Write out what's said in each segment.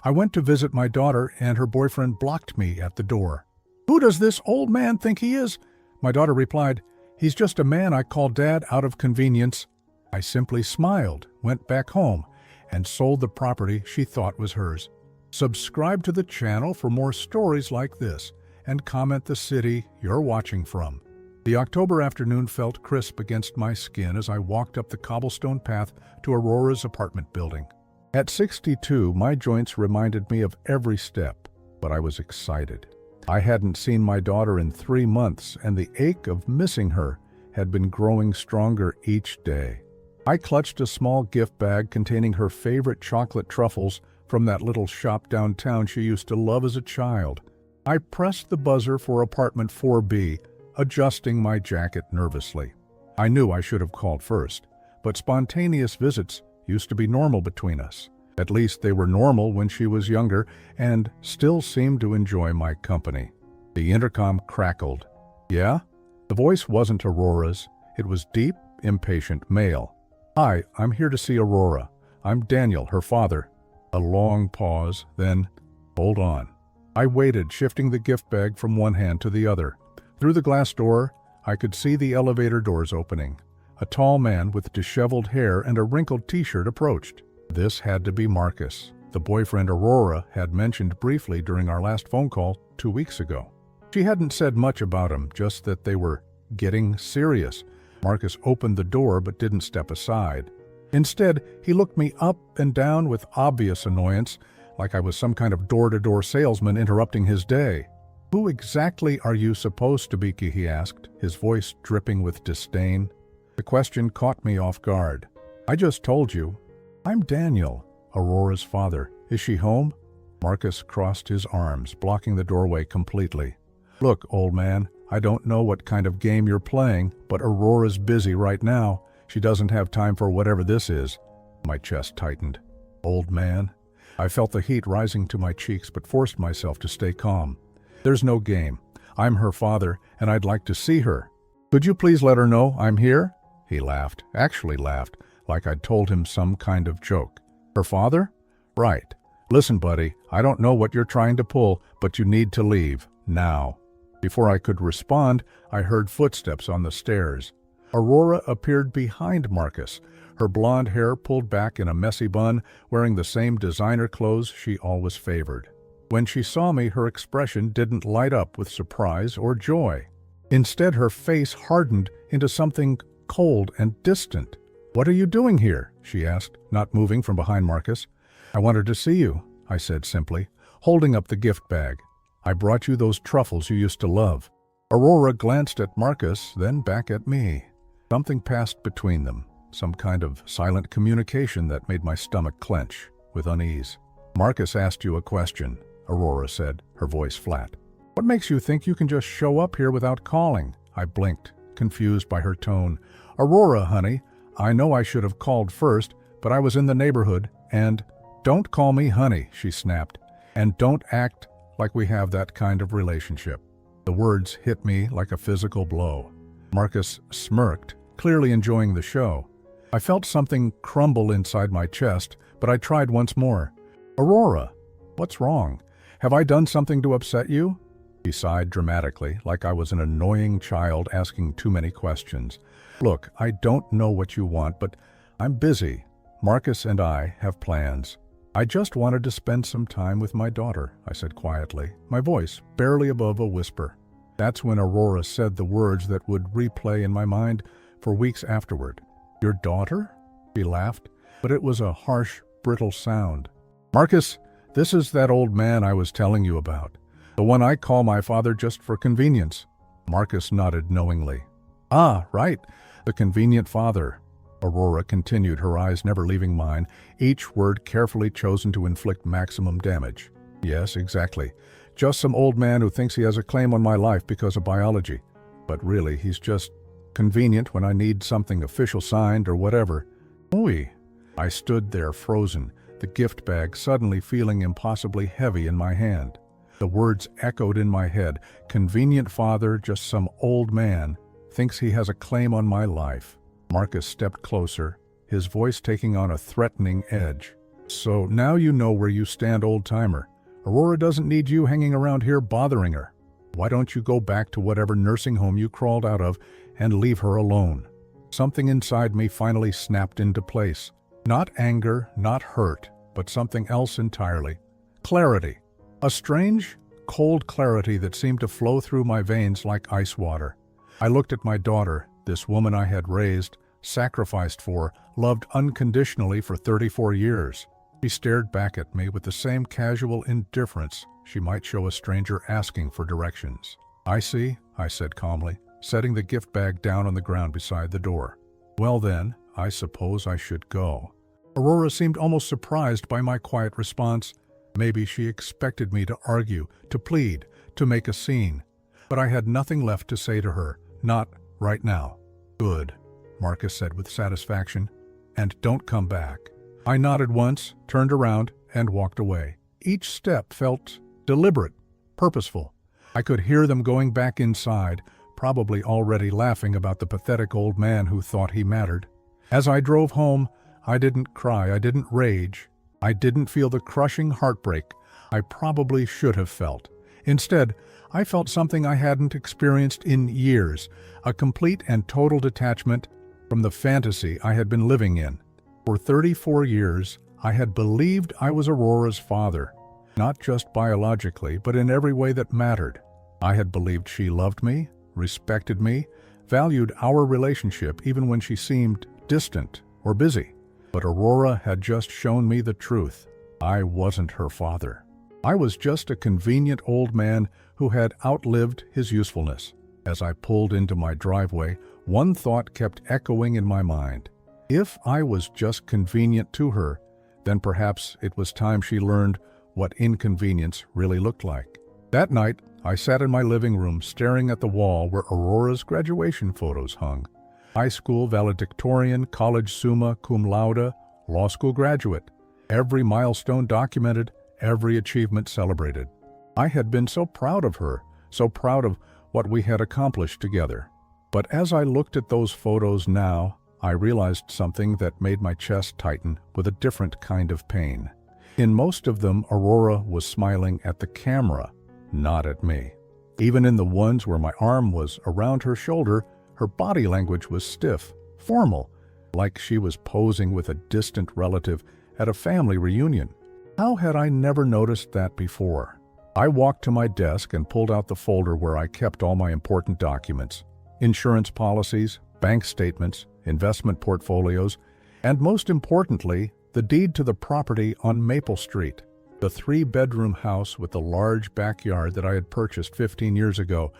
I went to visit my daughter and her boyfriend blocked me at the door. "Who does this old man think he is?" My daughter replied, "He's just a man I call Dad out of convenience." I simply smiled, went back home, and sold the property she thought was hers. Subscribe to the channel for more stories like this, and comment the city you're watching from. The October afternoon felt crisp against my skin as I walked up the cobblestone path to Aurora's apartment building. At 62, my joints reminded me of every step, but I was excited. I hadn't seen my daughter in 3 months, and the ache of missing her had been growing stronger each day. I clutched a small gift bag containing her favorite chocolate truffles from that little shop downtown she used to love as a child. I pressed the buzzer for apartment 4B, adjusting my jacket nervously. I knew I should have called first, but spontaneous visits used to be normal between us. At least they were normal when she was younger and still seemed to enjoy my company. The intercom crackled. "Yeah?" The voice wasn't Aurora's. It was deep, impatient male. "Hi, I'm here to see Aurora. I'm Daniel, her father." A long pause, then, "Hold on." I waited, shifting the gift bag from one hand to the other. Through the glass door, I could see the elevator doors opening. A tall man with disheveled hair and a wrinkled t-shirt approached. This had to be Marcus, the boyfriend Aurora had mentioned briefly during our last phone call 2 weeks ago. She hadn't said much about him, just that they were getting serious. Marcus opened the door but didn't step aside. Instead, he looked me up and down with obvious annoyance, like I was some kind of door-to-door salesman interrupting his day. "Who exactly are you supposed to be?" he asked, his voice dripping with disdain. The question caught me off guard. "I just told you. I'm Daniel, Aurora's father. Is she home?" Marcus crossed his arms, blocking the doorway completely. "Look, old man, I don't know what kind of game you're playing, but Aurora's busy right now. She doesn't have time for whatever this is." My chest tightened. "Old man?" I felt the heat rising to my cheeks but forced myself to stay calm. "There's no game. I'm her father, and I'd like to see her. Could you please let her know I'm here?" He laughed, actually laughed, like I'd told him some kind of joke. "Her father?" "Right. Listen, buddy, I don't know what you're trying to pull, but you need to leave, now." Before I could respond, I heard footsteps on the stairs. Aurora appeared behind Marcus, her blonde hair pulled back in a messy bun, wearing the same designer clothes she always favored. When she saw me, her expression didn't light up with surprise or joy. Instead, her face hardened into something cold and distant. "What are you doing here?" she asked, not moving from behind Marcus. "I wanted to see you," I said simply, holding up the gift bag. "I brought you those truffles you used to love." Aurora glanced at Marcus, then back at me. Something passed between them, some kind of silent communication that made my stomach clench with unease. "Marcus asked you a question," Aurora said, her voice flat. "What makes you think you can just show up here without calling?" I blinked, confused by her tone. "Aurora, honey, I know I should have called first, but I was in the neighborhood, and—" "Don't call me honey," she snapped, "and don't act like we have that kind of relationship." The words hit me like a physical blow. Marcus smirked, clearly enjoying the show. I felt something crumble inside my chest, but I tried once more. "Aurora, what's wrong? Have I done something to upset you?" She sighed dramatically, like I was an annoying child asking too many questions. "Look, I don't know what you want, but I'm busy. Marcus and I have plans." "I just wanted to spend some time with my daughter," I said quietly, my voice barely above a whisper. That's when Aurora said the words that would replay in my mind for weeks afterward. "Your daughter?" She laughed, but it was a harsh, brittle sound. "Marcus, this is that old man I was telling you about. The one I call my father just for convenience." Marcus nodded knowingly. "Ah, right, the convenient father." Aurora continued, her eyes never leaving mine, each word carefully chosen to inflict maximum damage. "Yes, exactly. Just some old man who thinks he has a claim on my life because of biology. But really, he's just convenient when I need something official signed or whatever." "Oy." I stood there frozen, the gift bag suddenly feeling impossibly heavy in my hand. The words echoed in my head. Convenient father, just some old man, thinks he has a claim on my life. Marcus stepped closer, his voice taking on a threatening edge. So now you know where you stand, old-timer. Aurora doesn't need you hanging around here bothering her. Why don't you go back to whatever nursing home you crawled out of and leave her alone?" Something inside me finally snapped into place. Not anger, not hurt, but something else entirely. Clarity. A strange, cold clarity that seemed to flow through my veins like ice water. I looked at my daughter, this woman I had raised, sacrificed for, loved unconditionally for 34 years. She stared back at me with the same casual indifference she might show a stranger asking for directions. "I see," I said calmly, setting the gift bag down on the ground beside the door. "Well then, I suppose I should go." Aurora seemed almost surprised by my quiet response. Maybe she expected me to argue, to plead, to make a scene. But I had nothing left to say to her, not right now. "Good," Marcus said with satisfaction. "And don't come back." I nodded once, turned around, and walked away. Each step felt deliberate, purposeful. I could hear them going back inside, probably already laughing about the pathetic old man who thought he mattered. As I drove home, I didn't cry, I didn't rage. I didn't feel the crushing heartbreak I probably should have felt. Instead, I felt something I hadn't experienced in years, a complete and total detachment from the fantasy I had been living in. For 34 years, I had believed I was Aurora's father, not just biologically, but in every way that mattered. I had believed she loved me, respected me, valued our relationship even when she seemed distant or busy. But Aurora had just shown me the truth. I wasn't her father. I was just a convenient old man who had outlived his usefulness. As I pulled into my driveway, one thought kept echoing in my mind. If I was just convenient to her, then perhaps it was time she learned what inconvenience really looked like. That night, I sat in my living room staring at the wall where Aurora's graduation photos hung. High school valedictorian, college summa cum laude, law school graduate. Every milestone documented, every achievement celebrated. I had been so proud of her, so proud of what we had accomplished together. But as I looked at those photos now, I realized something that made my chest tighten with a different kind of pain. In most of them, Aurora was smiling at the camera, not at me. Even in the ones where my arm was around her shoulder, her body language was stiff, formal, like she was posing with a distant relative at a family reunion. How had I never noticed that before? I walked to my desk and pulled out the folder where I kept all my important documents: insurance policies, bank statements, investment portfolios, and most importantly, the deed to the property on Maple Street, the 3-bedroom house with the large backyard that I had purchased 15 years ago,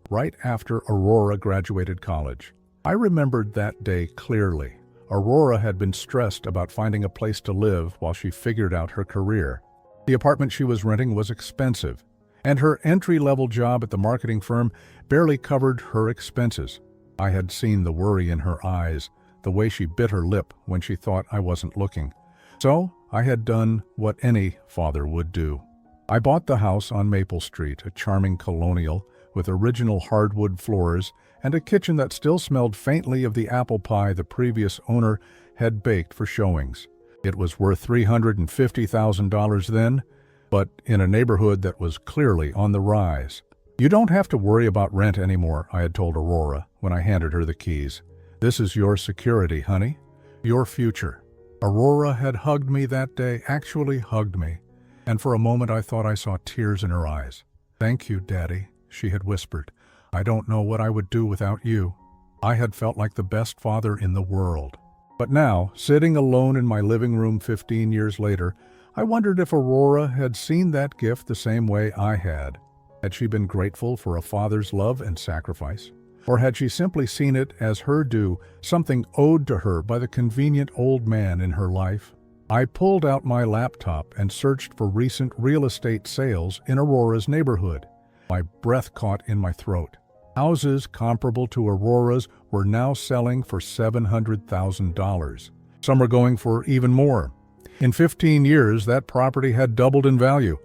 right after Aurora graduated college. I remembered that day clearly. Aurora had been stressed about finding a place to live while she figured out her career. The apartment she was renting was expensive, and her entry-level job at the marketing firm barely covered her expenses. I had seen the worry in her eyes, the way she bit her lip when she thought I wasn't looking. So I had done what any father would do. I bought the house on Maple Street, a charming colonial with original hardwood floors and a kitchen that still smelled faintly of the apple pie the previous owner had baked for showings. It was worth $350,000 then, but in a neighborhood that was clearly on the rise. "You don't have to worry about rent anymore," I had told Aurora when I handed her the keys. "This is your security, honey. Your future." Aurora had hugged me that day, actually hugged me, and for a moment I thought I saw tears in her eyes. "Thank you, Daddy," she had whispered. "I don't know what I would do without you." I had felt like the best father in the world. But now, sitting alone in my living room 15 years later, I wondered if Aurora had seen that gift the same way I had. Had she been grateful for a father's love and sacrifice? Or had she simply seen it as her due, something owed to her by the convenient old man in her life? I pulled out my laptop and searched for recent real estate sales in Aurora's neighborhood. My breath caught in my throat. Houses comparable to Aurora's were now selling for $700,000. Some were going for even more. In 15 years, that property had doubled in value.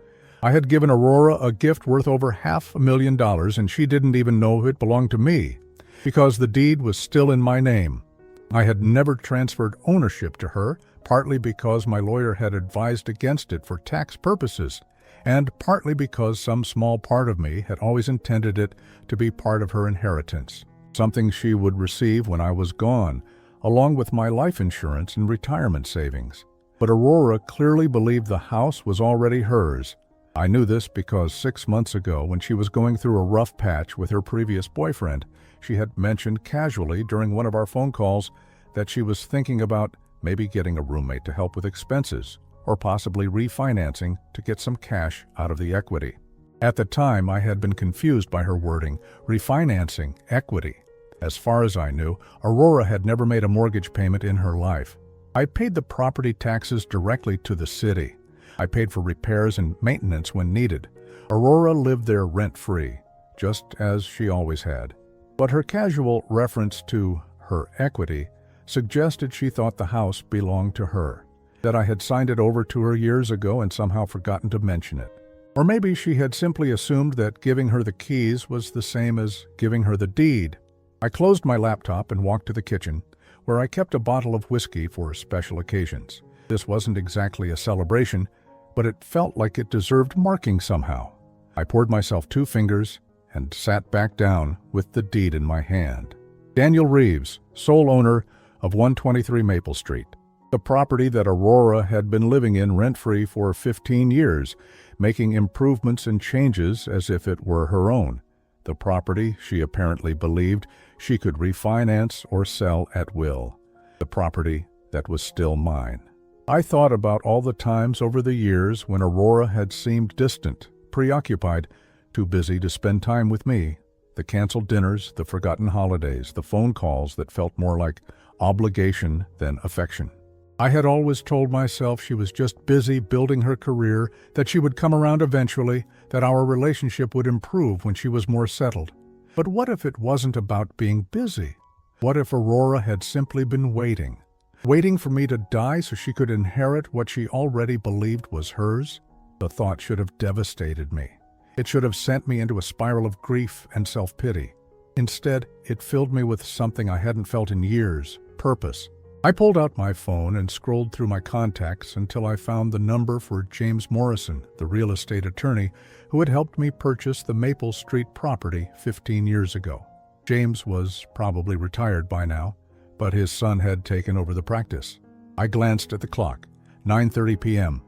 I had given Aurora a gift worth over $500,000, and she didn't even know it belonged to me, because the deed was still in my name. I had never transferred ownership to her, partly because my lawyer had advised against it for tax purposes, and partly because some small part of me had always intended it to be part of her inheritance, something she would receive when I was gone, along with my life insurance and retirement savings. But Aurora clearly believed the house was already hers. I knew this because 6 months ago, when she was going through a rough patch with her previous boyfriend, she had mentioned casually during one of our phone calls that she was thinking about maybe getting a roommate to help with expenses, or possibly refinancing to get some cash out of the equity. At the time, I had been confused by her wording, refinancing, equity. As far as I knew, Aurora had never made a mortgage payment in her life. I paid the property taxes directly to the city. I paid for repairs and maintenance when needed. Aurora lived there rent-free, just as she always had. But her casual reference to her equity suggested she thought the house belonged to her, that I had signed it over to her years ago and somehow forgotten to mention it. Or maybe she had simply assumed that giving her the keys was the same as giving her the deed. I closed my laptop and walked to the kitchen, where I kept a bottle of whiskey for special occasions. This wasn't exactly a celebration, but it felt like it deserved marking somehow. I poured myself 2 fingers and sat back down with the deed in my hand. Daniel Reeves, sole owner of 123 Maple Street, the property that Aurora had been living in rent-free for 15 years, making improvements and changes as if it were her own. The property she apparently believed she could refinance or sell at will. The property that was still mine. I thought about all the times over the years when Aurora had seemed distant, preoccupied, too busy to spend time with me. The canceled dinners, the forgotten holidays, the phone calls that felt more like obligation than affection. I had always told myself she was just busy building her career, that she would come around eventually, that our relationship would improve when she was more settled. But what if it wasn't about being busy? What if Aurora had simply been waiting? Waiting for me to die so she could inherit what she already believed was hers? The thought should have devastated me. It should have sent me into a spiral of grief and self-pity. Instead, it filled me with something I hadn't felt in years: purpose. I pulled out my phone and scrolled through my contacts until I found the number for James Morrison, the real estate attorney who had helped me purchase the Maple Street property 15 years ago. James was probably retired by now, but his son had taken over the practice. I glanced at the clock, 9:30 p.m.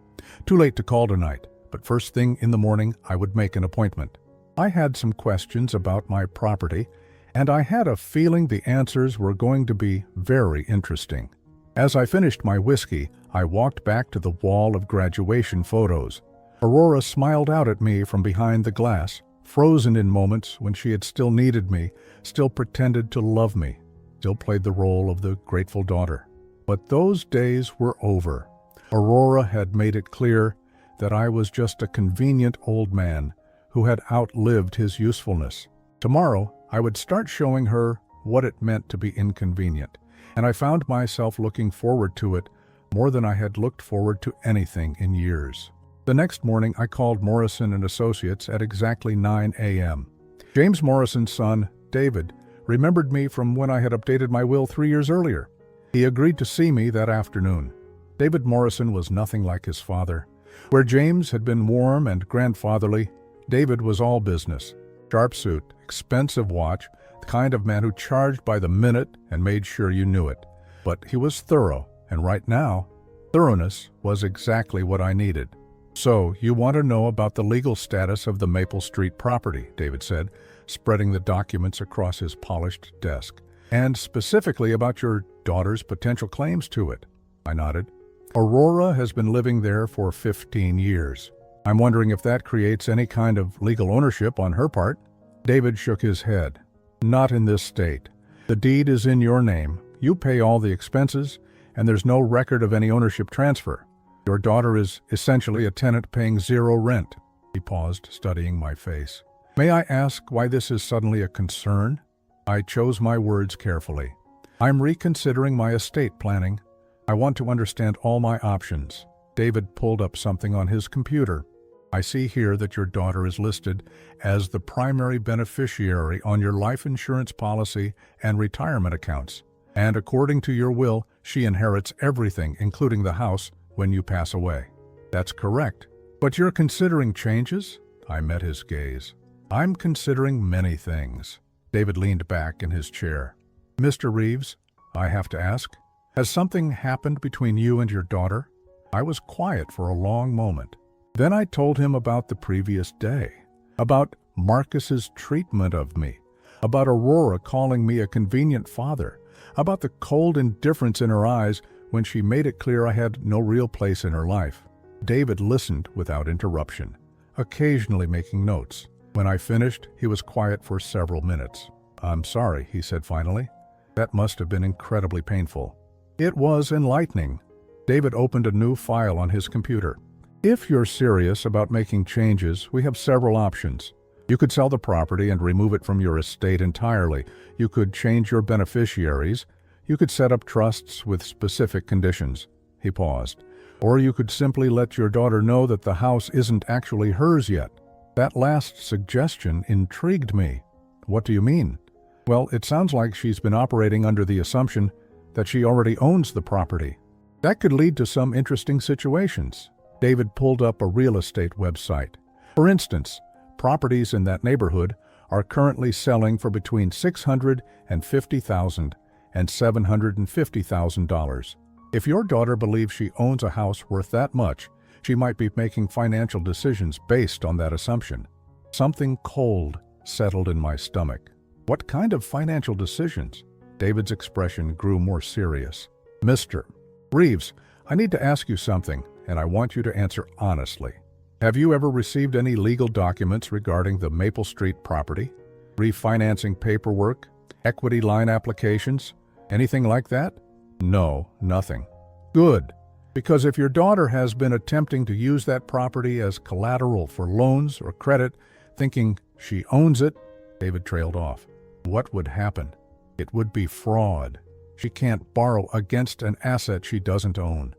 Too late to call tonight, but first thing in the morning I would make an appointment. I had some questions about my property, and I had a feeling the answers were going to be very interesting. As I finished my whiskey, I walked back to the wall of graduation photos. Aurora smiled out at me from behind the glass, frozen in moments when she had still needed me, still pretended to love me, still played the role of the grateful daughter. But those days were over. Aurora had made it clear that I was just a convenient old man who had outlived his usefulness. Tomorrow, I would start showing her what it meant to be inconvenient, and I found myself looking forward to it more than I had looked forward to anything in years. The next morning, I called Morrison and Associates at exactly 9 a.m. James Morrison's son, David, remembered me from when I had updated my will 3 years earlier. He agreed to see me that afternoon. David Morrison was nothing like his father. Where James had been warm and grandfatherly, David was all business. Sharp suit, expensive watch, the kind of man who charged by the minute and made sure you knew it. But he was thorough, and right now, thoroughness was exactly what I needed. "So, you want to know about the legal status of the Maple Street property," David said, spreading the documents across his polished desk. "And specifically about your daughter's potential claims to it." I nodded. "Aurora has been living there for 15 years. I'm wondering if that creates any kind of legal ownership on her part." David shook his head. "Not in this state. The deed is in your name. You pay all the expenses, and there's no record of any ownership transfer. Your daughter is essentially a tenant paying 0 rent." He paused, studying my face. "May I ask why this is suddenly a concern?" I chose my words carefully. "I'm reconsidering my estate planning. I want to understand all my options." David pulled up something on his computer. "I see here that your daughter is listed as the primary beneficiary on your life insurance policy and retirement accounts. And according to your will, she inherits everything, including the house, when you pass away. That's correct. But you're considering changes? I met his gaze. I'm considering many things. David leaned back in his chair. Mr. Reeves, I have to ask, has something happened between you and your daughter? I was quiet for a long moment. Then I told him about the previous day, about Marcus's treatment of me, about Aurora calling me a convenient father, about the cold indifference in her eyes when she made it clear I had no real place in her life. David listened without interruption, occasionally making notes. When I finished, he was quiet for several minutes. I'm sorry, he said finally. That must have been incredibly painful. It was enlightening. David opened a new file on his computer. If you're serious about making changes, we have several options. You could sell the property and remove it from your estate entirely. You could change your beneficiaries. You could set up trusts with specific conditions. He paused. Or you could simply let your daughter know that the house isn't actually hers yet. That last suggestion intrigued me. What do you mean? Well, it sounds like she's been operating under the assumption that she already owns the property. That could lead to some interesting situations. David pulled up a real estate website. For instance, properties in that neighborhood are currently selling for between $650,000 and $750,000. If your daughter believes she owns a house worth that much, she might be making financial decisions based on that assumption. Something cold settled in my stomach. What kind of financial decisions? David's expression grew more serious. Mr. Reeves, I need to ask you something, and I want you to answer honestly. Have you ever received any legal documents regarding the Maple Street property? Refinancing paperwork? Equity line applications? Anything like that? No, nothing. Good. Because if your daughter has been attempting to use that property as collateral for loans or credit, thinking she owns it, David trailed off. What would happen? It would be fraud. She can't borrow against an asset she doesn't own.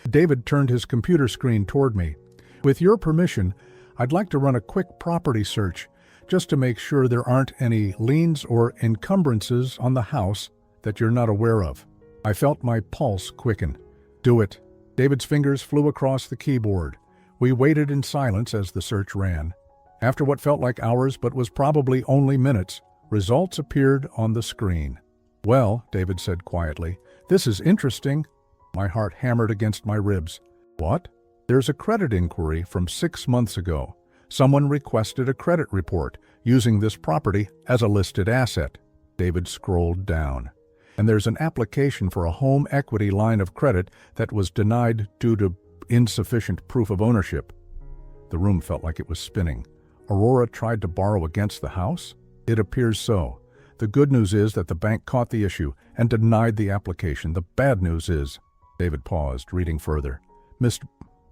David turned his computer screen toward me. With your permission, I'd like to run a quick property search just to make sure there aren't any liens or encumbrances on the house that you're not aware of. I felt my pulse quicken. Do it. David's fingers flew across the keyboard. We waited in silence as the search ran. After what felt like hours but was probably only minutes, results appeared on the screen. Well, David said quietly, this is interesting. My heart hammered against my ribs. What? There's a credit inquiry from 6 months ago. Someone requested a credit report using this property as a listed asset. David scrolled down. And there's an application for a home equity line of credit that was denied due to insufficient proof of ownership. The room felt like it was spinning. Aurora tried to borrow against the house? It appears so. The good news is that the bank caught the issue and denied the application. The bad news is... David paused, reading further. Mr.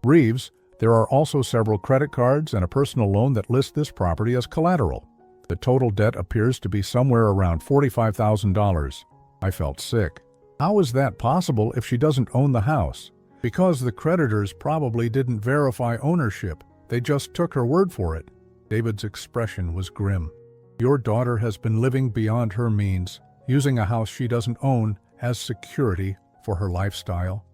Reeves, there are also several credit cards and a personal loan that list this property as collateral. The total debt appears to be somewhere around $45,000. I felt sick. How is that possible if she doesn't own the house? Because the creditors probably didn't verify ownership. They just took her word for it. David's expression was grim. Your daughter has been living beyond her means, using a house she doesn't own as security for her lifestyle.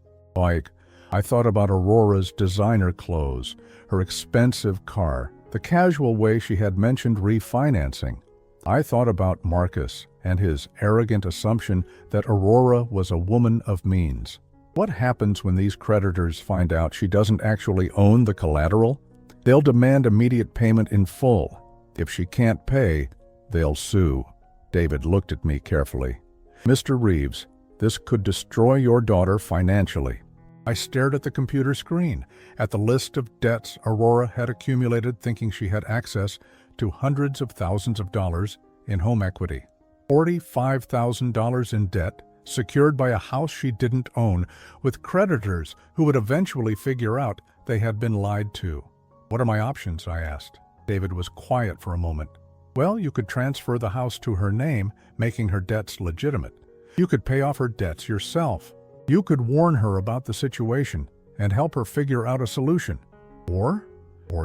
I thought about Aurora's designer clothes, her expensive car, the casual way she had mentioned refinancing. I thought about Marcus and his arrogant assumption that Aurora was a woman of means. What happens when these creditors find out she doesn't actually own the collateral? They'll demand immediate payment in full. If she can't pay, they'll sue. David looked at me carefully. Mr. Reeves, this could destroy your daughter financially. I stared at the computer screen, at the list of debts Aurora had accumulated thinking she had access to hundreds of thousands of dollars in home equity. $45,000 in debt, secured by a house she didn't own, with creditors who would eventually figure out they had been lied to. What are my options? I asked. David was quiet for a moment. Well, you could transfer the house to her name, making her debts legitimate. You could pay off her debts yourself. You could warn her about the situation and help her figure out a solution. Or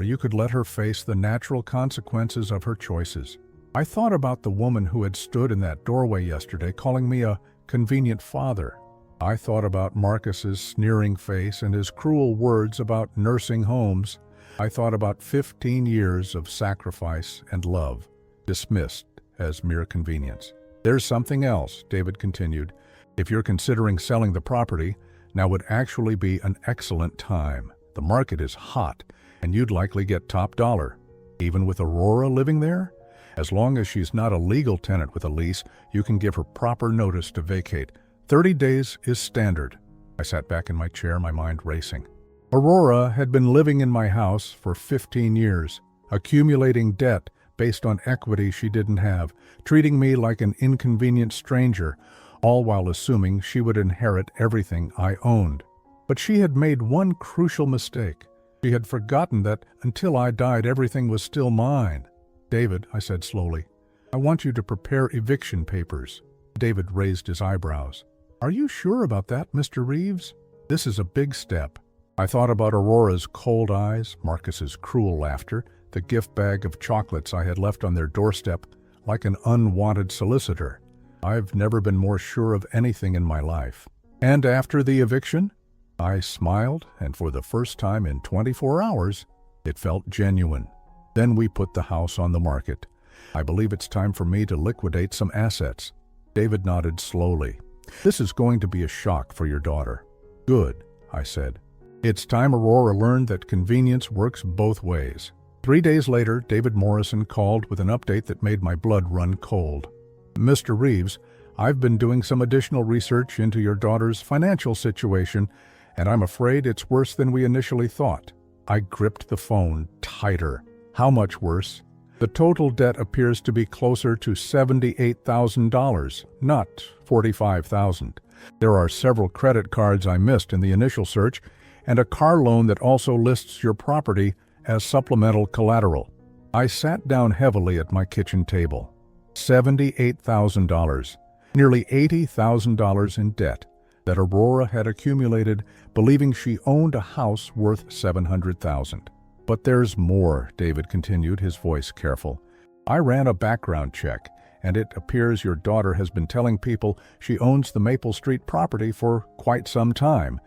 you could let her face the natural consequences of her choices. I thought about the woman who had stood in that doorway yesterday calling me a convenient father. I thought about Marcus's sneering face and his cruel words about nursing homes. I thought about 15 years of sacrifice and love, dismissed as mere convenience. There's something else, David continued. If you're considering selling the property, now would actually be an excellent time. The market is hot, and you'd likely get top dollar. Even with Aurora living there? As long as she's not a legal tenant with a lease, you can give her proper notice to vacate. 30 days is standard. I sat back in my chair, my mind racing. Aurora had been living in my house for 15 years, accumulating debt based on equity she didn't have, treating me like an inconvenient stranger, all while assuming she would inherit everything I owned. But she had made one crucial mistake. She had forgotten that until I died, everything was still mine. David, I said slowly, I want you to prepare eviction papers. David raised his eyebrows. Are you sure about that, Mr. Reeves? This is a big step. I thought about Aurora's cold eyes, Marcus's cruel laughter, the gift bag of chocolates I had left on their doorstep, like an unwanted solicitor. I've never been more sure of anything in my life. And after the eviction? I smiled, and for the first time in 24 hours, it felt genuine. Then we put the house on the market. I believe it's time for me to liquidate some assets. David nodded slowly. This is going to be a shock for your daughter. Good, I said. It's time Aurora learned that convenience works both ways. 3 days later, David Morrison called with an update that made my blood run cold. Mr. Reeves, I've been doing some additional research into your daughter's financial situation, and I'm afraid it's worse than we initially thought. I gripped the phone tighter. How much worse? The total debt appears to be closer to $78,000, not $45,000. There are several credit cards I missed in the initial search, and a car loan that also lists your property as supplemental collateral. I sat down heavily at my kitchen table. $78,000, nearly $80,000 in debt that Aurora had accumulated, believing she owned a house worth $700,000. But there's more, David continued, his voice careful. I ran a background check, and it appears your daughter has been telling people she owns the Maple Street property for quite some time.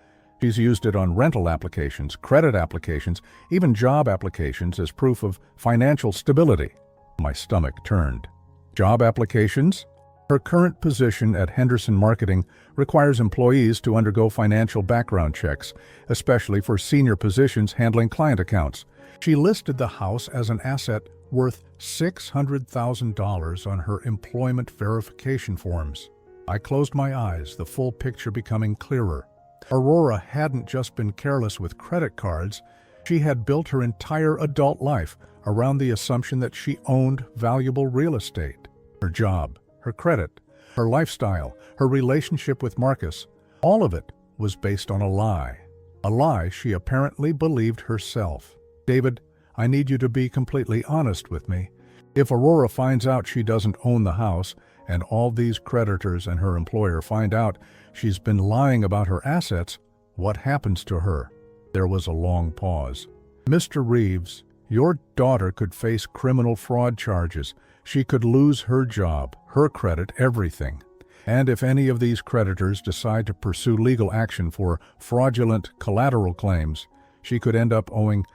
She's used it on rental applications, credit applications, even job applications as proof of financial stability. My stomach turned. Job applications? Her current position at Henderson Marketing requires employees to undergo financial background checks, especially for senior positions handling client accounts. She listed the house as an asset worth $600,000 on her employment verification forms. I closed my eyes, the full picture becoming clearer. Aurora hadn't just been careless with credit cards. She had built her entire adult life around the assumption that she owned valuable real estate. Her job, her credit, her lifestyle, her relationship with Marcus, all of it was based on a lie she apparently believed herself. David, I need you to be completely honest with me. If Aurora finds out she doesn't own the house, and all these creditors and her employer find out she's been lying about her assets, what happens to her? There was a long pause. Mr. Reeves, your daughter could face criminal fraud charges. She could lose her job, her credit, everything. And if any of these creditors decide to pursue legal action for fraudulent collateral claims, she could end up owing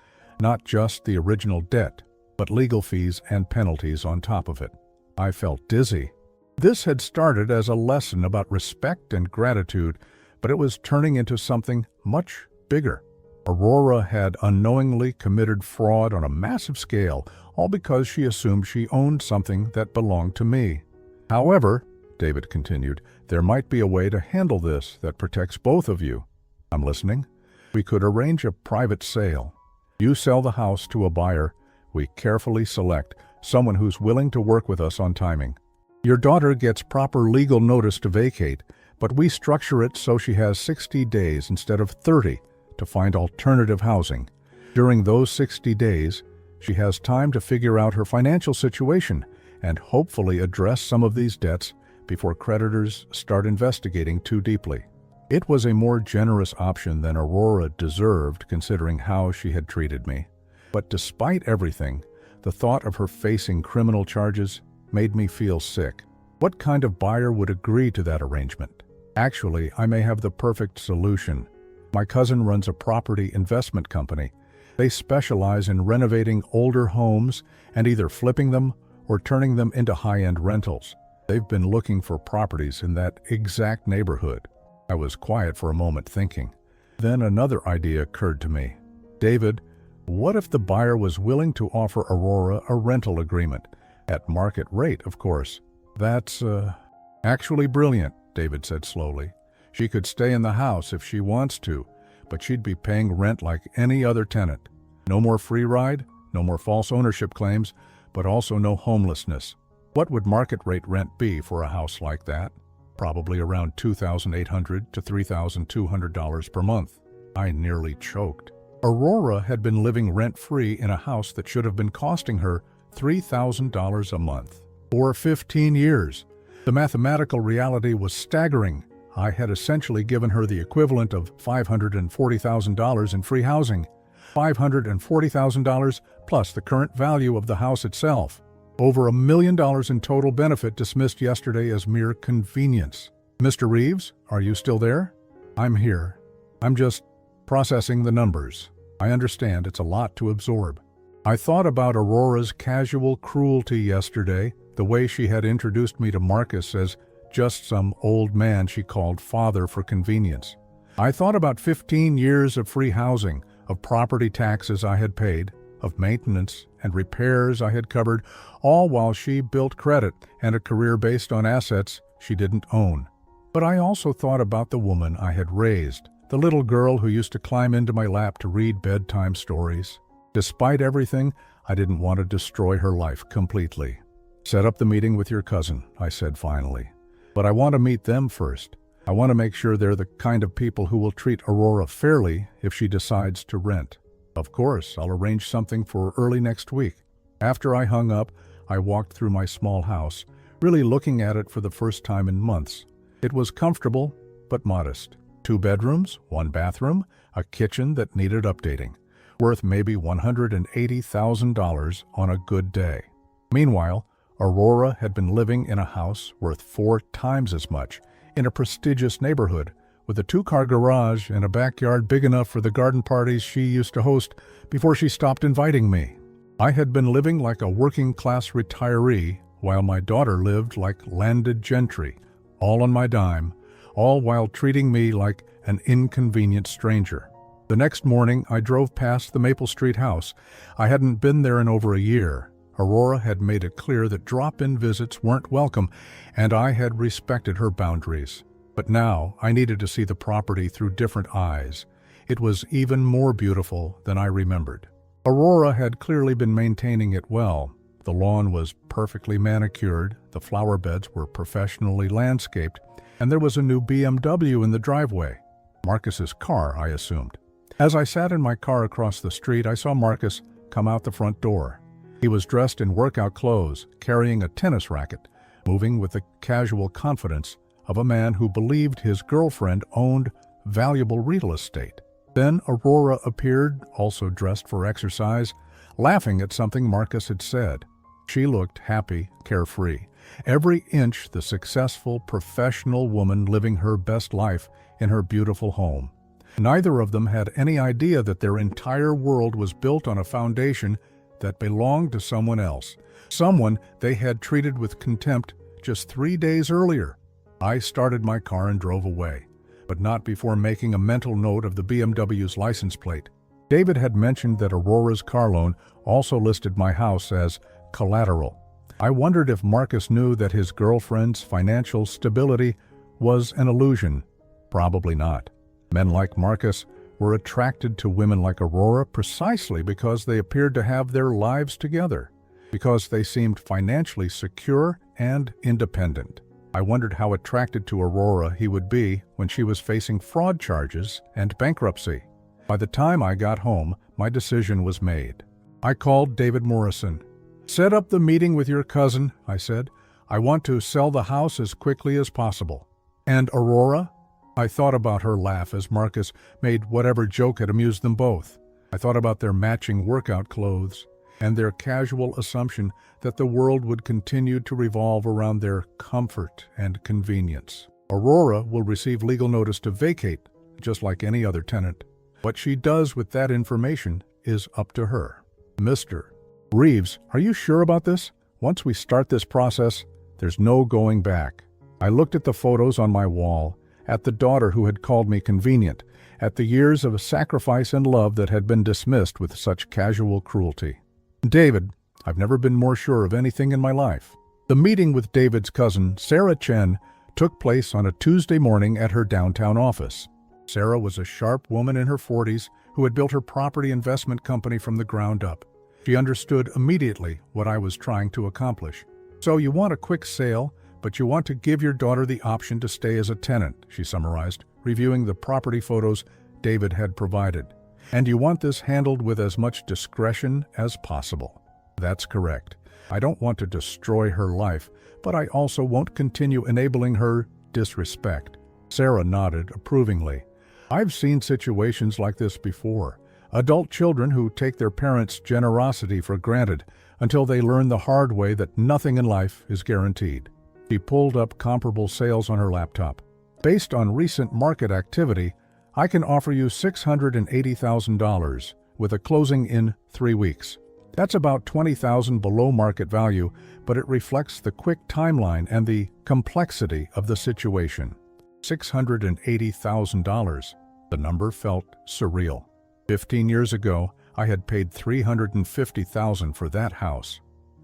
not just the original debt, but legal fees and penalties on top of it. I felt dizzy. This had started as a lesson about respect and gratitude, but it was turning into something much bigger. Aurora had unknowingly committed fraud on a massive scale, all because she assumed she owned something that belonged to me. However, David continued, there might be a way to handle this that protects both of you. I'm listening. We could arrange a private sale. You sell the house to a buyer. We carefully select someone who's willing to work with us on timing. Your daughter gets proper legal notice to vacate, but we structure it so she has 60 days instead of 30 to find alternative housing. During those 60 days, she has time to figure out her financial situation and hopefully address some of these debts before creditors start investigating too deeply. It was a more generous option than Aurora deserved, considering how she had treated me. But despite everything, the thought of her facing criminal charges made me feel sick. What kind of buyer would agree to that arrangement? Actually, I may have the perfect solution. My cousin runs a property investment company. They specialize in renovating older homes and either flipping them or turning them into high-end rentals. They've been looking for properties in that exact neighborhood. I was quiet for a moment thinking. Then another idea occurred to me. David, what if the buyer was willing to offer Aurora a rental agreement? At market rate, of course. That's actually brilliant, David said slowly. She could stay in the house if she wants to, but she'd be paying rent like any other tenant. No more free ride, no more false ownership claims, but also no homelessness. What would market rate rent be for a house like that? Probably around $2,800 to $3,200 per month. I nearly choked. Aurora had been living rent-free in a house that should have been costing her $3,000 a month. For 15 years. The mathematical reality was staggering. I had essentially given her the equivalent of $540,000 in free housing. $540,000 plus the current value of the house itself. Over $1 million in total benefit dismissed yesterday as mere convenience. Mr. Reeves, are you still there? I'm here. I'm just processing the numbers. I understand it's a lot to absorb. I thought about Aurora's casual cruelty yesterday, the way she had introduced me to Marcus as just some old man she called father for convenience. I thought about 15 years of free housing, of property taxes I had paid, of maintenance and repairs I had covered, all while she built credit and a career based on assets she didn't own. But I also thought about the woman I had raised, the little girl who used to climb into my lap to read bedtime stories. Despite everything, I didn't want to destroy her life completely. Set up the meeting with your cousin, I said finally. But I want to meet them first. I want to make sure they're the kind of people who will treat Aurora fairly if she decides to rent. Of course, I'll arrange something for early next week. After I hung up, I walked through my small house, really looking at it for the first time in months. It was comfortable, but modest. 2 bedrooms, 1 bathroom, a kitchen that needed updating, worth maybe $180,000 on a good day. Meanwhile, Aurora had been living in a house worth 4 times as much, in a prestigious neighborhood, with a 2-car garage and a backyard big enough for the garden parties she used to host before she stopped inviting me. I had been living like a working-class retiree, while my daughter lived like landed gentry, all on my dime, all while treating me like an inconvenient stranger. The next morning, I drove past the Maple Street house. I hadn't been there in over a year. Aurora had made it clear that drop-in visits weren't welcome, and I had respected her boundaries. But now I needed to see the property through different eyes. It was even more beautiful than I remembered. Aurora had clearly been maintaining it well. The lawn was perfectly manicured, the flower beds were professionally landscaped, and there was a new BMW in the driveway. Marcus's car, I assumed. As I sat in my car across the street, I saw Marcus come out the front door. He was dressed in workout clothes, carrying a tennis racket, moving with the casual confidence of a man who believed his girlfriend owned valuable real estate. Then Aurora appeared, also dressed for exercise, laughing at something Marcus had said. She looked happy, carefree, every inch the successful, professional woman living her best life in her beautiful home. Neither of them had any idea that their entire world was built on a foundation that belonged to someone else, someone they had treated with contempt just 3 days earlier. I started my car and drove away, but not before making a mental note of the BMW's license plate. David had mentioned that Aurora's car loan also listed my house as collateral. I wondered if Marcus knew that his girlfriend's financial stability was an illusion. Probably not. Men like Marcus were attracted to women like Aurora precisely because they appeared to have their lives together, because they seemed financially secure and independent. I wondered how attracted to Aurora he would be when she was facing fraud charges and bankruptcy. By the time I got home, my decision was made. I called David Morrison. "Set up the meeting with your cousin," I said. "I want to sell the house as quickly as possible." "And Aurora?" I thought about her laugh as Marcus made whatever joke had amused them both. I thought about their matching workout clothes. and their casual assumption that the world would continue to revolve around their comfort and convenience. Aurora will receive legal notice to vacate, just like any other tenant. What she does with that information is up to her. Mr. Reeves, are you sure about this? Once we start this process, there's no going back. I looked at the photos on my wall, at the daughter who had called me convenient, at the years of sacrifice and love that had been dismissed with such casual cruelty. David, I've never been more sure of anything in my life. The meeting with David's cousin, Sarah Chen, took place on a Tuesday morning at her downtown office. Sarah was a sharp woman in her 40s who had built her property investment company from the ground up. She understood immediately what I was trying to accomplish. So you want a quick sale, but you want to give your daughter the option to stay as a tenant, she summarized, reviewing the property photos David had provided. And you want this handled with as much discretion as possible. That's correct. I don't want to destroy her life, but I also won't continue enabling her disrespect. Sarah nodded approvingly. I've seen situations like this before. Adult children who take their parents' generosity for granted until they learn the hard way that nothing in life is guaranteed. She pulled up comparable sales on her laptop. Based on recent market activity, I can offer you $680,000 with a closing in 3 weeks. That's about $20,000 below market value, but it reflects the quick timeline and the complexity of the situation. $680,000. The number felt surreal. 15 years ago, I had paid $350,000 for that house.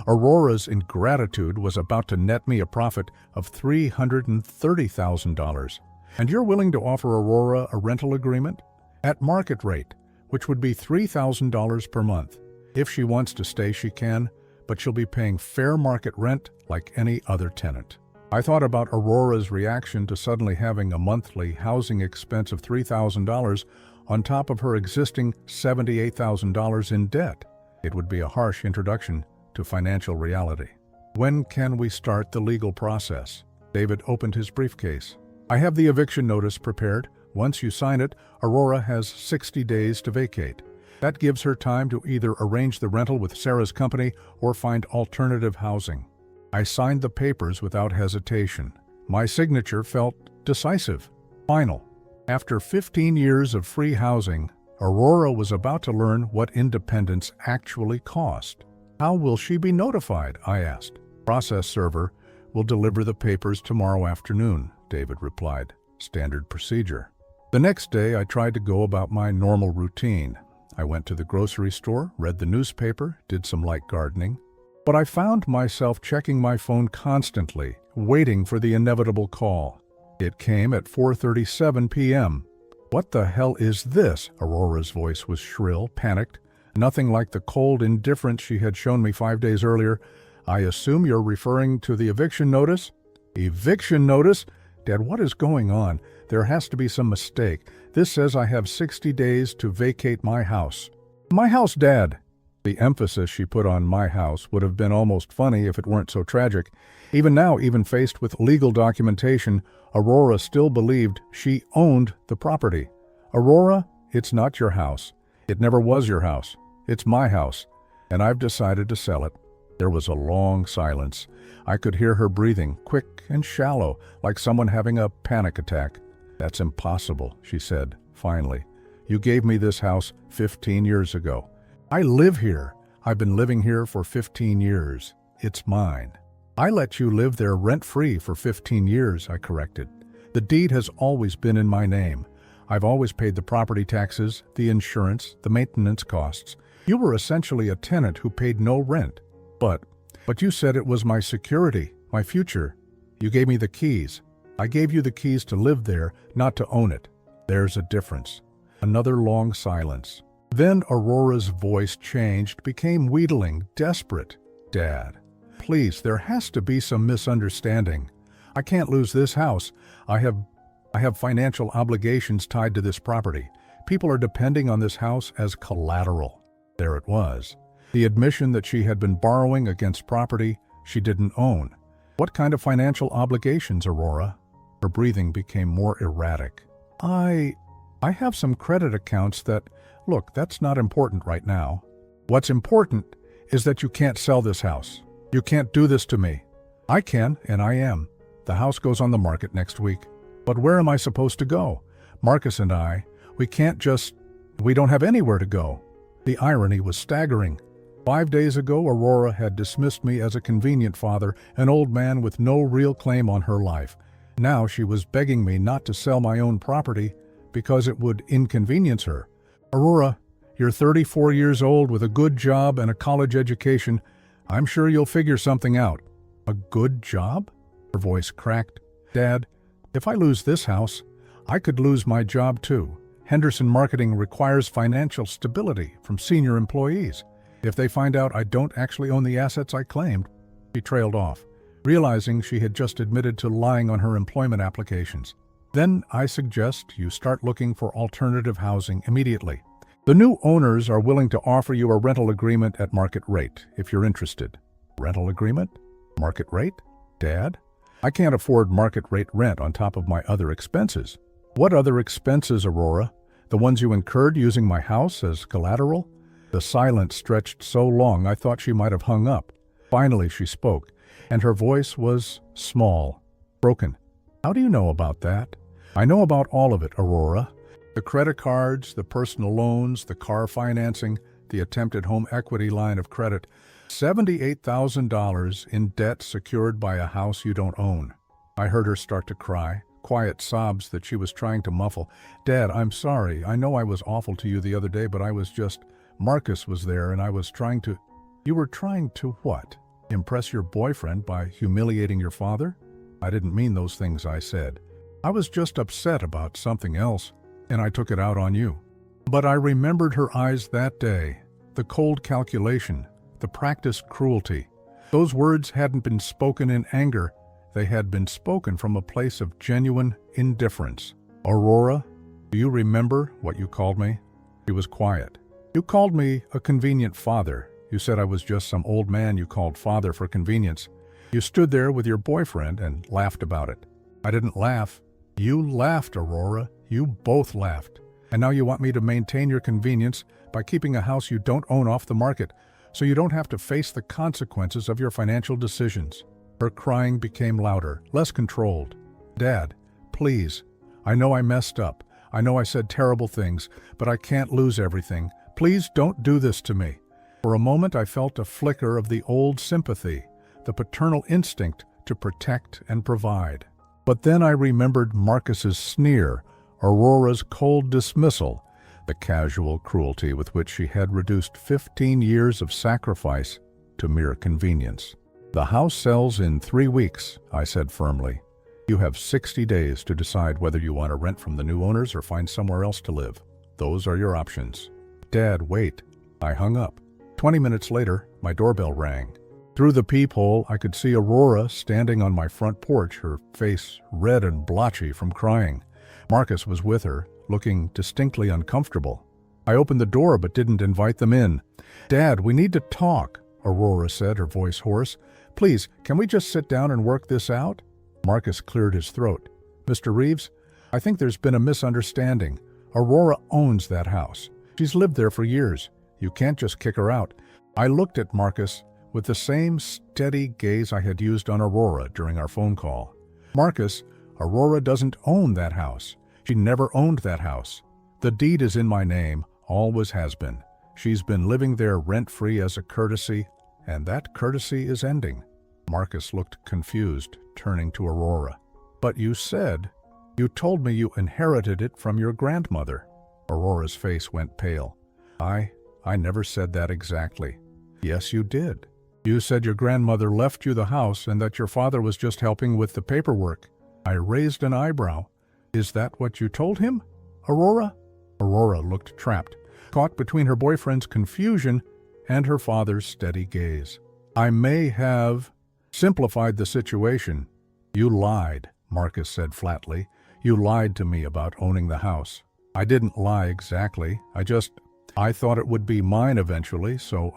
Aurora's ingratitude was about to net me a profit of $330,000. And you're willing to offer Aurora a rental agreement? At market rate, which would be $3,000 per month. If she wants to stay, she can, but she'll be paying fair market rent like any other tenant. I thought about Aurora's reaction to suddenly having a monthly housing expense of $3,000 on top of her existing $78,000 in debt. It would be a harsh introduction to financial reality. When can we start the legal process? David opened his briefcase. I have the eviction notice prepared. Once you sign it, Aurora has 60 days to vacate. That gives her time to either arrange the rental with Sarah's company or find alternative housing. I signed the papers without hesitation. My signature felt decisive, final. After 15 years of free housing, Aurora was about to learn what independence actually cost. How will she be notified? I asked. Process server will deliver the papers tomorrow afternoon, David replied. Standard procedure. The next day, I tried to go about my normal routine. I went to the grocery store, read the newspaper, did some light gardening. But I found myself checking my phone constantly, waiting for the inevitable call. It came at 4:37 p.m. What the hell is this? Aurora's voice was shrill, panicked. Nothing like the cold indifference she had shown me 5 days earlier. I assume you're referring to the eviction notice? Eviction notice? Dad, what is going on? There has to be some mistake. This says I have 60 days to vacate my house. My house, Dad. The emphasis she put on my house would have been almost funny if it weren't so tragic. Even now, even faced with legal documentation, Aurora still believed she owned the property. Aurora, it's not your house. It never was your house. It's my house, and I've decided to sell it. There was a long silence. I could hear her breathing, quick and shallow, like someone having a panic attack. That's impossible, she said, finally. You gave me this house 15 years ago. I live here. I've been living here for 15 years. It's mine. I let you live there rent-free for 15 years, I corrected. The deed has always been in my name. I've always paid the property taxes, the insurance, the maintenance costs. You were essentially a tenant who paid no rent. But you said it was my security, my future. You gave me the keys. I gave you the keys to live there, not to own it. There's a difference. Another long silence. Then Aurora's voice changed, became wheedling, desperate. Dad, please, there has to be some misunderstanding. I can't lose this house. I have financial obligations tied to this property. People are depending on this house as collateral. There it was. The admission that she had been borrowing against property she didn't own. What kind of financial obligations, Aurora? Her breathing became more erratic. I have some credit accounts that... Look, that's not important right now. What's important is that you can't sell this house. You can't do this to me. I can, and I am. The house goes on the market next week. But where am I supposed to go? Marcus and we don't have anywhere to go. The irony was staggering. 5 days ago, Aurora had dismissed me as a convenient father, an old man with no real claim on her life. Now she was begging me not to sell my own property because it would inconvenience her. Aurora, you're 34 years old with a good job and a college education. I'm sure you'll figure something out. A good job? Her voice cracked. Dad, if I lose this house, I could lose my job too. Henderson Marketing requires financial stability from senior employees. If they find out I don't actually own the assets I claimed, she trailed off, realizing she had just admitted to lying on her employment applications. Then I suggest you start looking for alternative housing immediately. The new owners are willing to offer you a rental agreement at market rate if you're interested. Rental agreement? Market rate? Dad? I can't afford market rate rent on top of my other expenses. What other expenses, Aurora? The ones you incurred using my house as collateral? The silence stretched so long I thought she might have hung up. Finally she spoke, and her voice was small, broken. How do you know about that? I know about all of it, Aurora. The credit cards, the personal loans, the car financing, the attempted home equity line of credit. $78,000 in debt secured by a house you don't own. I heard her start to cry, quiet sobs that she was trying to muffle. Dad, I'm sorry. I know I was awful to you the other day, but Marcus was there and I was trying to... You were trying to what? Impress your boyfriend by humiliating your father? I didn't mean those things I said. I was just upset about something else, and I took it out on you. But I remembered her eyes that day, the cold calculation, the practiced cruelty. Those words hadn't been spoken in anger. They had been spoken from a place of genuine indifference. Aurora, do you remember what you called me? She was quiet. You called me a convenient father. You said I was just some old man you called father for convenience. You stood there with your boyfriend and laughed about it. I didn't laugh. You laughed, Aurora. You both laughed. And now you want me to maintain your convenience by keeping a house you don't own off the market, so you don't have to face the consequences of your financial decisions. Her crying became louder, less controlled. Dad, please. I know I messed up. I know I said terrible things, but I can't lose everything. Please don't do this to me. For a moment I felt a flicker of the old sympathy, the paternal instinct to protect and provide. But then I remembered Marcus's sneer, Aurora's cold dismissal, the casual cruelty with which she had reduced 15 years of sacrifice to mere convenience. The house sells in 3 weeks, I said firmly. You have 60 days to decide whether you want to rent from the new owners or find somewhere else to live. Those are your options. Dad, wait. I hung up. 20 minutes later, my doorbell rang. Through the peephole, I could see Aurora standing on my front porch, her face red and blotchy from crying. Marcus was with her, looking distinctly uncomfortable. I opened the door but didn't invite them in. Dad, we need to talk, Aurora said, her voice hoarse. Please, can we just sit down and work this out? Marcus cleared his throat. Mr. Reeves, I think there's been a misunderstanding. Aurora owns that house. She's lived there for years. You can't just kick her out. I looked at Marcus with the same steady gaze I had used on Aurora during our phone call. Marcus, Aurora doesn't own that house. She never owned that house. The deed is in my name, always has been. She's been living there rent-free as a courtesy, and that courtesy is ending. Marcus looked confused, turning to Aurora. But you told me you inherited it from your grandmother. Aurora's face went pale. I never said that exactly. Yes, you did. You said your grandmother left you the house and that your father was just helping with the paperwork. I raised an eyebrow. Is that what you told him, Aurora? Aurora looked trapped, caught between her boyfriend's confusion and her father's steady gaze. I may have simplified the situation. You lied, Marcus said flatly. You lied to me about owning the house. I didn't lie exactly. I thought it would be mine eventually, so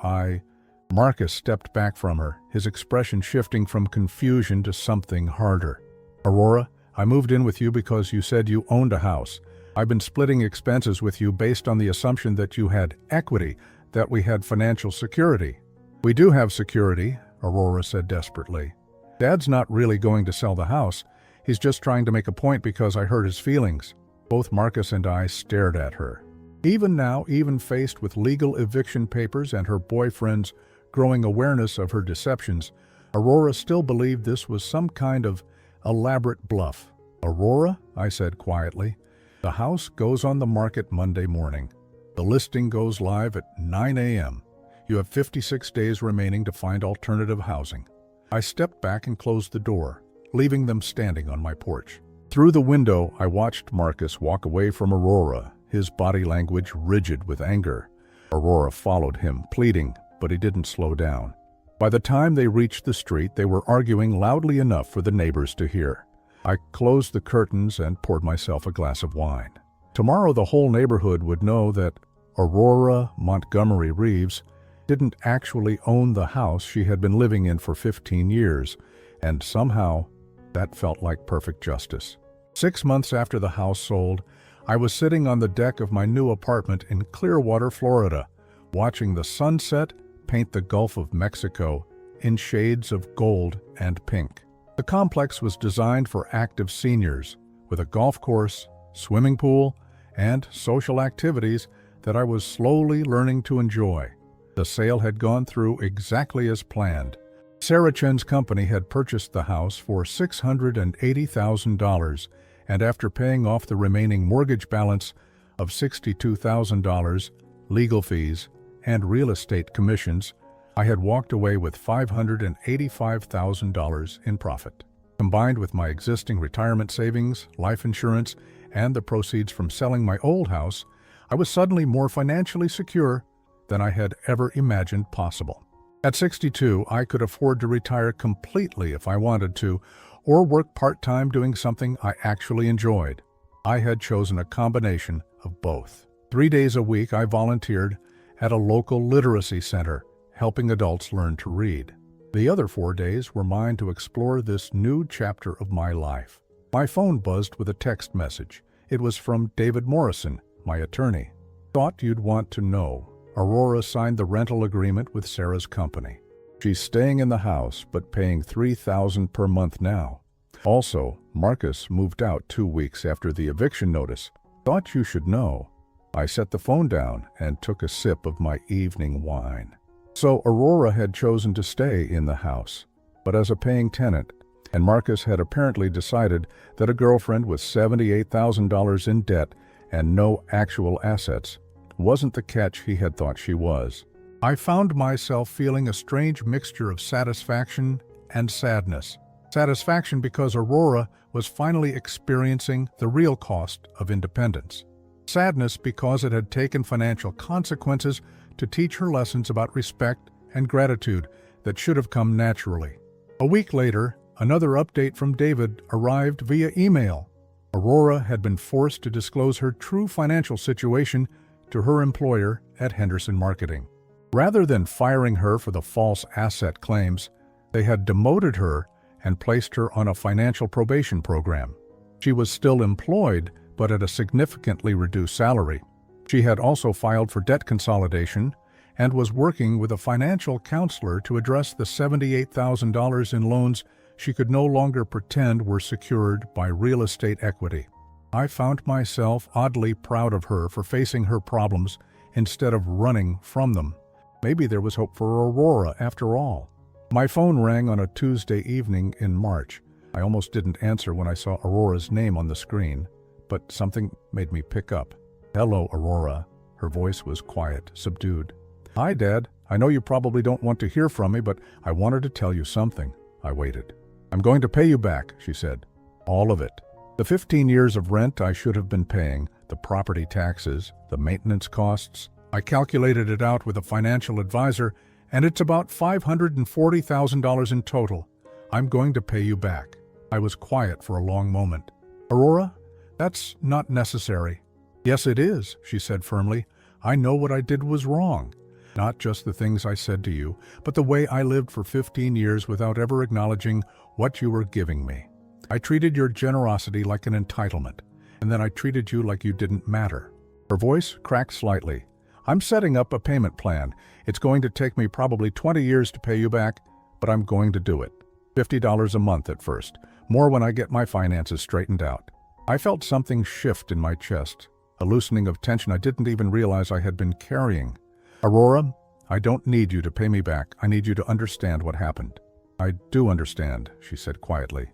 Marcus stepped back from her, his expression shifting from confusion to something harder. Aurora, I moved in with you because you said you owned a house. I've been splitting expenses with you based on the assumption that you had equity, that we had financial security. "We do have security," Aurora said desperately. "Dad's not really going to sell the house. He's just trying to make a point because I hurt his feelings." Both Marcus and I stared at her. Even now, even faced with legal eviction papers and her boyfriend's growing awareness of her deceptions, Aurora still believed this was some kind of elaborate bluff. "Aurora," I said quietly, "the house goes on the market Monday morning. The listing goes live at 9 a.m. You have 56 days remaining to find alternative housing." I stepped back and closed the door, leaving them standing on my porch. Through the window, I watched Marcus walk away from Aurora, his body language rigid with anger. Aurora followed him, pleading, but he didn't slow down. By the time they reached the street, they were arguing loudly enough for the neighbors to hear. I closed the curtains and poured myself a glass of wine. Tomorrow the whole neighborhood would know that Aurora Montgomery Reeves didn't actually own the house she had been living in for 15 years, and somehow that felt like perfect justice. 6 months after the house sold, I was sitting on the deck of my new apartment in Clearwater, Florida, watching the sunset paint the Gulf of Mexico in shades of gold and pink. The complex was designed for active seniors, with a golf course, swimming pool, and social activities that I was slowly learning to enjoy. The sale had gone through exactly as planned. Sarah Chen's company had purchased the house for $680,000, and after paying off the remaining mortgage balance of $62,000, legal fees, and real estate commissions, I had walked away with $585,000 in profit. Combined with my existing retirement savings, life insurance, and the proceeds from selling my old house, I was suddenly more financially secure than I had ever imagined possible. At 62, I could afford to retire completely if I wanted to, or work part-time doing something I actually enjoyed. I had chosen a combination of both. 3 days a week, I volunteered at a local literacy center, helping adults learn to read. The other 4 days were mine to explore this new chapter of my life. My phone buzzed with a text message. It was from David Morrison, my attorney. "Thought you'd want to know. Aurora signed the rental agreement with Sarah's company. She's staying in the house, but paying $3,000 per month now. Also, Marcus moved out 2 weeks after the eviction notice. Thought you should know." I set the phone down and took a sip of my evening wine. So Aurora had chosen to stay in the house, but as a paying tenant, and Marcus had apparently decided that a girlfriend with $78,000 in debt and no actual assets wasn't the catch he had thought she was. I found myself feeling a strange mixture of satisfaction and sadness. Satisfaction because Aurora was finally experiencing the real cost of independence. Sadness because it had taken financial consequences to teach her lessons about respect and gratitude that should have come naturally. A week later, another update from David arrived via email. Aurora had been forced to disclose her true financial situation to her employer at Henderson Marketing. Rather than firing her for the false asset claims, they had demoted her and placed her on a financial probation program. She was still employed, but at a significantly reduced salary. She had also filed for debt consolidation and was working with a financial counselor to address the $78,000 in loans she could no longer pretend were secured by real estate equity. I found myself oddly proud of her for facing her problems instead of running from them. Maybe there was hope for Aurora after all. My phone rang on a Tuesday evening in March. I almost didn't answer when I saw Aurora's name on the screen, but something made me pick up. "Hello, Aurora." Her voice was quiet, subdued. "Hi, Dad. I know you probably don't want to hear from me, but I wanted to tell you something." I waited. "I'm going to pay you back," she said. "All of it. The 15 years of rent I should have been paying, the property taxes, the maintenance costs. I calculated it out with a financial advisor, and it's about $540,000 in total. I'm going to pay you back." I was quiet for a long moment. "Aurora, that's not necessary." "Yes, it is," she said firmly. "I know what I did was wrong. Not just the things I said to you, but the way I lived for 15 years without ever acknowledging what you were giving me. I treated your generosity like an entitlement, and then I treated you like you didn't matter." Her voice cracked slightly. "I'm setting up a payment plan. It's going to take me probably 20 years to pay you back, but I'm going to do it. $50 a month at first, more when I get my finances straightened out. I felt something shift in my chest, a loosening of tension I didn't even realize I had been carrying. Aurora, I don't need you to pay me back. I need you to understand what happened. I do understand, she said quietly.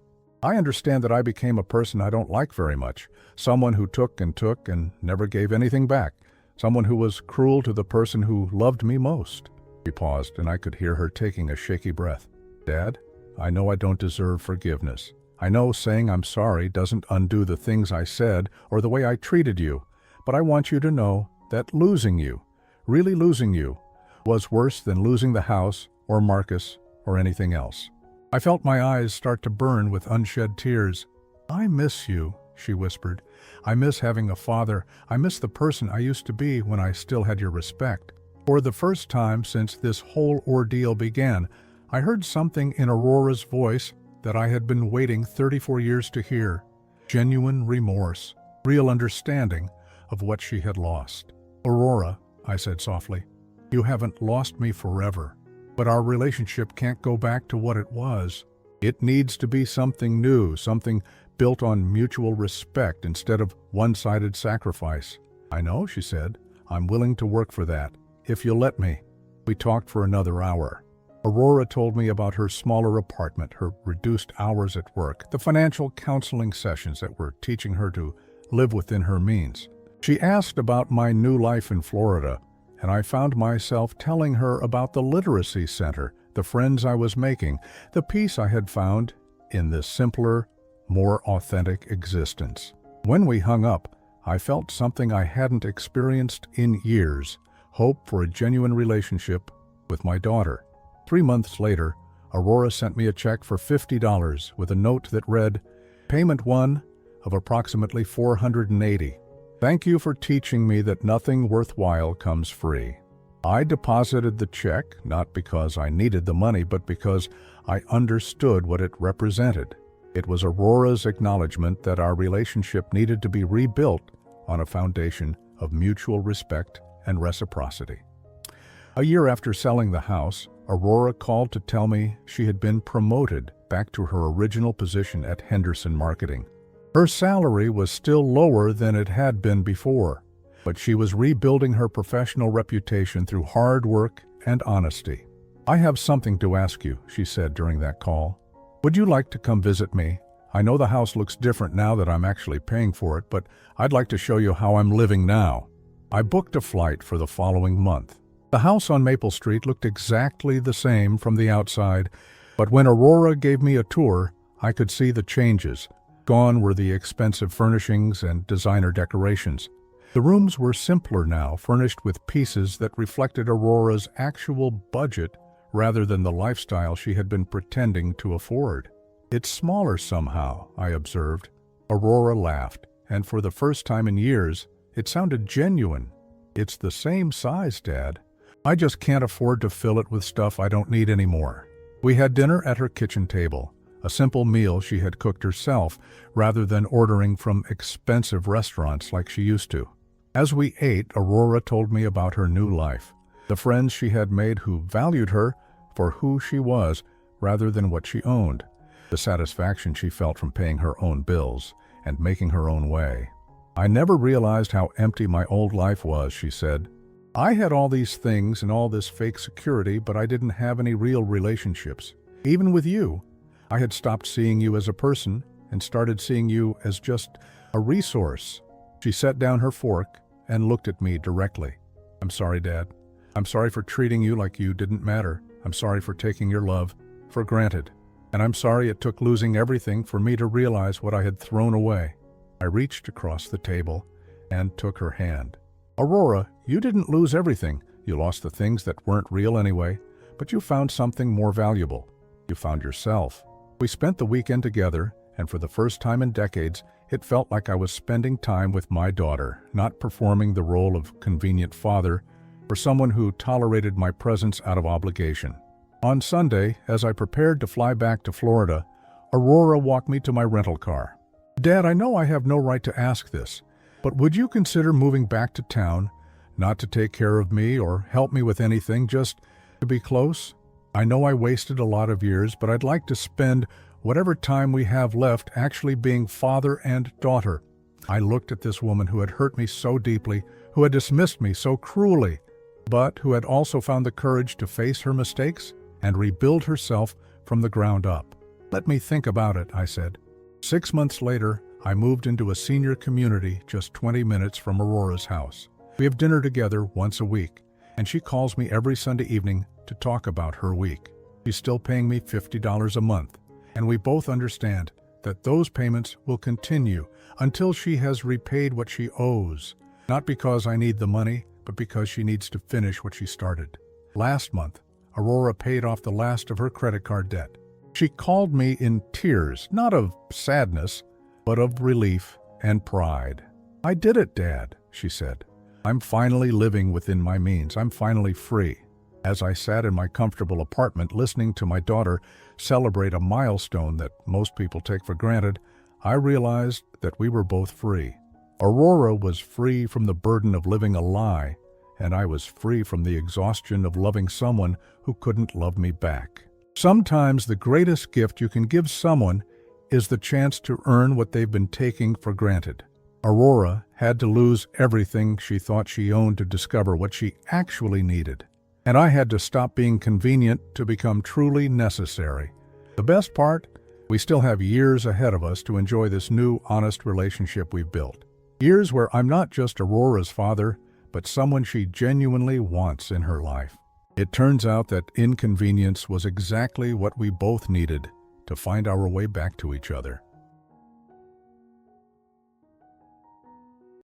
I understand that I became a person I don't like very much, someone who took and never gave anything back, someone who was cruel to the person who loved me most. She paused, and I could hear her taking a shaky breath. Dad, I know I don't deserve forgiveness. I know saying I'm sorry doesn't undo the things I said or the way I treated you, but I want you to know that losing you, really losing you, was worse than losing the house or Marcus or anything else. I felt my eyes start to burn with unshed tears. I miss you, she whispered. I miss having a father. I miss the person I used to be when I still had your respect. For the first time since this whole ordeal began, I heard something in Aurora's voice that I had been waiting 34 years to hear. Genuine remorse, real understanding of what she had lost. Aurora, I said softly, you haven't lost me forever, but our relationship can't go back to what it was. It needs to be something new, something built on mutual respect instead of one-sided sacrifice. I know, she said. I'm willing to work for that, if you'll let me. We talked for another hour. Aurora told me about her smaller apartment, her reduced hours at work, the financial counseling sessions that were teaching her to live within her means. She asked about my new life in Florida, and I found myself telling her about the literacy center, the friends I was making, the peace I had found in this simpler, more authentic existence. When we hung up, I felt something I hadn't experienced in years, hope for a genuine relationship with my daughter. 3 months later, Aurora sent me a check for $50 with a note that read, Payment 1 of approximately $480. Thank you for teaching me that nothing worthwhile comes free. I deposited the check not because I needed the money, but because I understood what it represented. It was Aurora's acknowledgement that our relationship needed to be rebuilt on a foundation of mutual respect and reciprocity. A year after selling the house, Aurora called to tell me she had been promoted back to her original position at Henderson Marketing. Her salary was still lower than it had been before, but she was rebuilding her professional reputation through hard work and honesty. I have something to ask you, she said during that call. Would you like to come visit me? I know the house looks different now that I'm actually paying for it, but I'd like to show you how I'm living now. I booked a flight for the following month. The house on Maple Street looked exactly the same from the outside, but when Aurora gave me a tour, I could see the changes. Gone were the expensive furnishings and designer decorations. The rooms were simpler now, furnished with pieces that reflected Aurora's actual budget rather than the lifestyle she had been pretending to afford. It's smaller somehow, I observed. Aurora laughed, and for the first time in years, it sounded genuine. It's the same size, Dad. I just can't afford to fill it with stuff I don't need anymore. We had dinner at her kitchen table, a simple meal she had cooked herself rather than ordering from expensive restaurants like she used to. As we ate, Aurora told me about her new life, the friends she had made who valued her for who she was rather than what she owned, the satisfaction she felt from paying her own bills and making her own way. I never realized how empty my old life was, she said. I had all these things and all this fake security, but I didn't have any real relationships. Even with you, I had stopped seeing you as a person and started seeing you as just a resource. She set down her fork and looked at me directly. I'm sorry, Dad. I'm sorry for treating you like you didn't matter. I'm sorry for taking your love for granted. And I'm sorry it took losing everything for me to realize what I had thrown away. I reached across the table and took her hand. Aurora, you didn't lose everything. You lost the things that weren't real anyway, but you found something more valuable. You found yourself. We spent the weekend together, and for the first time in decades, it felt like I was spending time with my daughter, not performing the role of convenient father or someone who tolerated my presence out of obligation. On Sunday, as I prepared to fly back to Florida, Aurora walked me to my rental car. Dad, I know I have no right to ask this, but would you consider moving back to town, not to take care of me or help me with anything, just to be close. I know I wasted a lot of years, but I'd like to spend whatever time we have left actually being father and daughter. I looked at this woman who had hurt me so deeply, who had dismissed me so cruelly, but who had also found the courage to face her mistakes and rebuild herself from the ground up. "Let me think about it," I said. 6 months later, I moved into a senior community just 20 minutes from Aurora's house. We have dinner together once a week, and she calls me every Sunday evening to talk about her week. She's still paying me $50 a month, and we both understand that those payments will continue until she has repaid what she owes, not because I need the money, but because she needs to finish what she started. Last month, Aurora paid off the last of her credit card debt. She called me in tears, not of sadness, but of relief and pride. "I did it, Dad," she said. "I'm finally living within my means. I'm finally free." As I sat in my comfortable apartment listening to my daughter celebrate a milestone that most people take for granted, I realized that we were both free. Aurora was free from the burden of living a lie, and I was free from the exhaustion of loving someone who couldn't love me back. Sometimes the greatest gift you can give someone is the chance to earn what they've been taking for granted. Aurora had to lose everything she thought she owned to discover what she actually needed. And I had to stop being convenient to become truly necessary. The best part? We still have years ahead of us to enjoy this new, honest relationship we've built. Years where I'm not just Aurora's father, but someone she genuinely wants in her life. It turns out that inconvenience was exactly what we both needed to find our way back to each other.